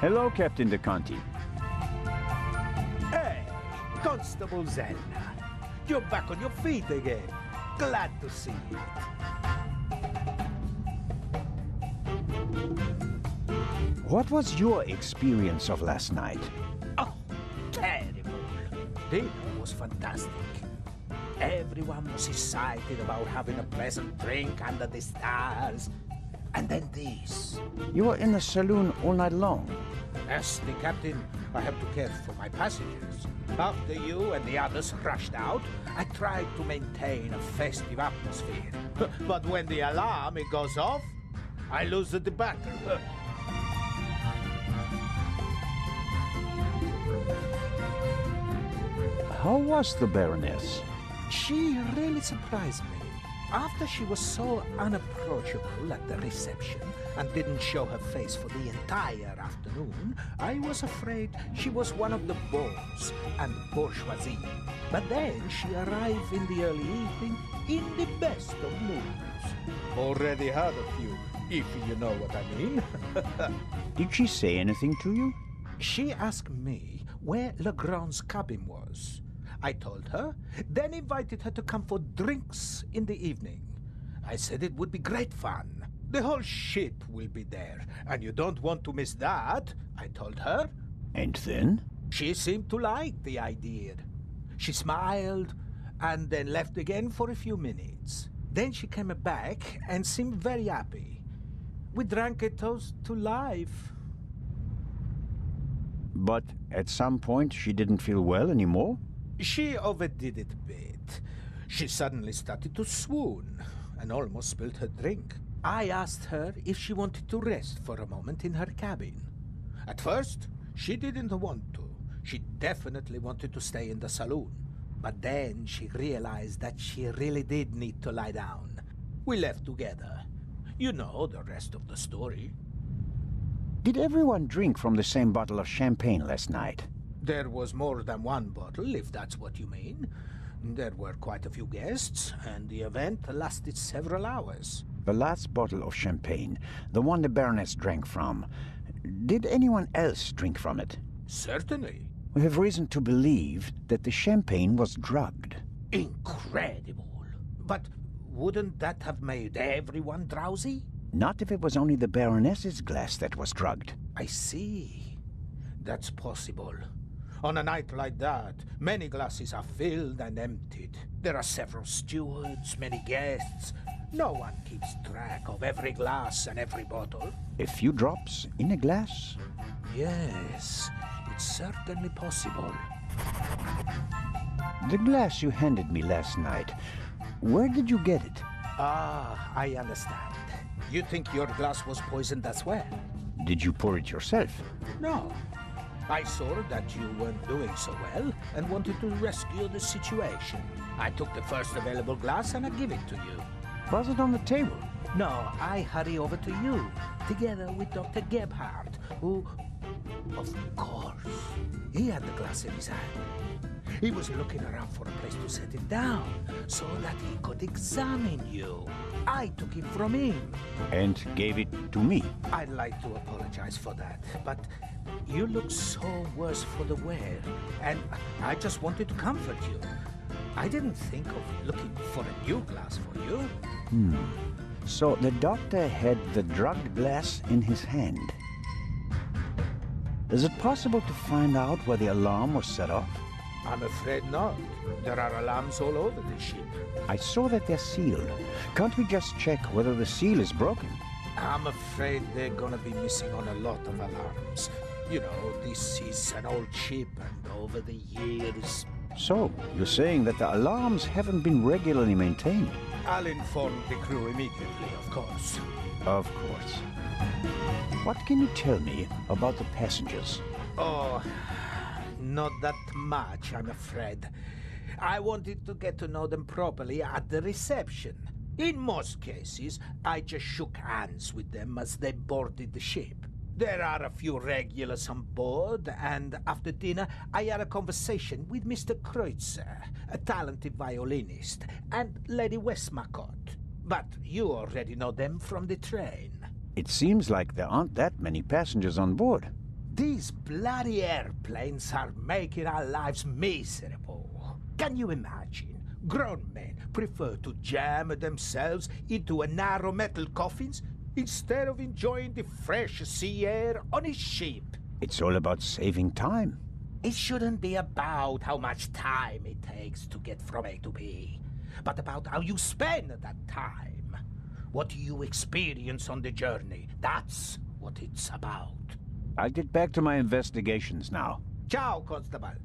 Hello, Captain De Conti. Hey, Constable Zelna. You're back on your feet again. Glad to see it. What was your experience of last night? Oh, terrible. Dinner was fantastic. Everyone was excited about having a pleasant drink under the stars. And then this. You were in the saloon all night long. As the captain, I have to care for my passengers. After you and the others rushed out, I tried to maintain a festive atmosphere. But when the alarm it goes off, I lose the battle. How was the Baroness? She really surprised me. After she was so unapproachable at the reception and didn't show her face for the entire afternoon, I was afraid she was one of the bores and bourgeoisie. But then she arrived in the early evening in the best of moods. Already had a few, if you know what I mean. Did she say anything to you? She asked me where Legrand's cabin was. I told her, then invited her to come for drinks in the evening. I said it would be great fun. The whole ship will be there, and you don't want to miss that, I told her. And then? She seemed to like the idea. She smiled, and then left again for a few minutes. Then she came back and seemed very happy. We drank a toast to life. But at some point she didn't feel well anymore? She overdid it a bit. She suddenly started to swoon and almost spilled her drink. I asked her if she wanted to rest for a moment in her cabin. At first, she didn't want to. She definitely wanted to stay in the saloon. But then she realized that she really did need to lie down. We left together. You know the rest of the story. Did everyone drink from the same bottle of champagne last night? There was more than one bottle, if that's what you mean. There were quite a few guests, and the event lasted several hours. The last bottle of champagne, the one the Baroness drank from, did anyone else drink from it? Certainly. We have reason to believe that the champagne was drugged. Incredible. But wouldn't that have made everyone drowsy? Not if it was only the Baroness's glass that was drugged. I see. That's possible. On a night like that, many glasses are filled and emptied. There are several stewards, many guests. No one keeps track of every glass and every bottle. A few drops in a glass? Yes, it's certainly possible. The glass you handed me last night, where did you get it? Ah, I understand. You think your glass was poisoned as well? Did you pour it yourself? No. I saw that you weren't doing so well and wanted to rescue the situation. I took the first available glass and I give it to you. Was it on the table? No, I hurry over to you, together with Dr. Gebhardt, who, of course, he had the glass in his hand. He was looking around for a place to set it down so that he could examine you. I took it from him. And gave it to me. I'd like to apologize for that, but you look so worse for the wear, and I just wanted to comfort you. I didn't think of looking for a new glass for you. So the doctor had the drugged glass in his hand. Is it possible to find out where the alarm was set off? I'm afraid not. There are alarms all over the ship. I saw that they're sealed. Can't we just check whether the seal is broken? I'm afraid they're gonna be missing on a lot of alarms. You know, this is an old ship, and over the years... So, you're saying that the alarms haven't been regularly maintained? I'll inform the crew immediately, of course. Of course. What can you tell me about the passengers? Oh, not that much, I'm afraid. I wanted to get to know them properly at the reception. In most cases, I just shook hands with them as they boarded the ship. There are a few regulars on board, and after dinner, I had a conversation with Mr. Kreutzer, a talented violinist, and Lady Westmacott. But you already know them from the train. It seems like there aren't that many passengers on board. These bloody airplanes are making our lives miserable. Can you imagine? Grown men prefer to jam themselves into a narrow metal coffins instead of enjoying the fresh sea air on a ship. It's all about saving time. It shouldn't be about how much time it takes to get from A to B, but about how you spend that time. What you experience on the journey, that's what it's about. I'll get back to my investigations now. Ciao, Constable.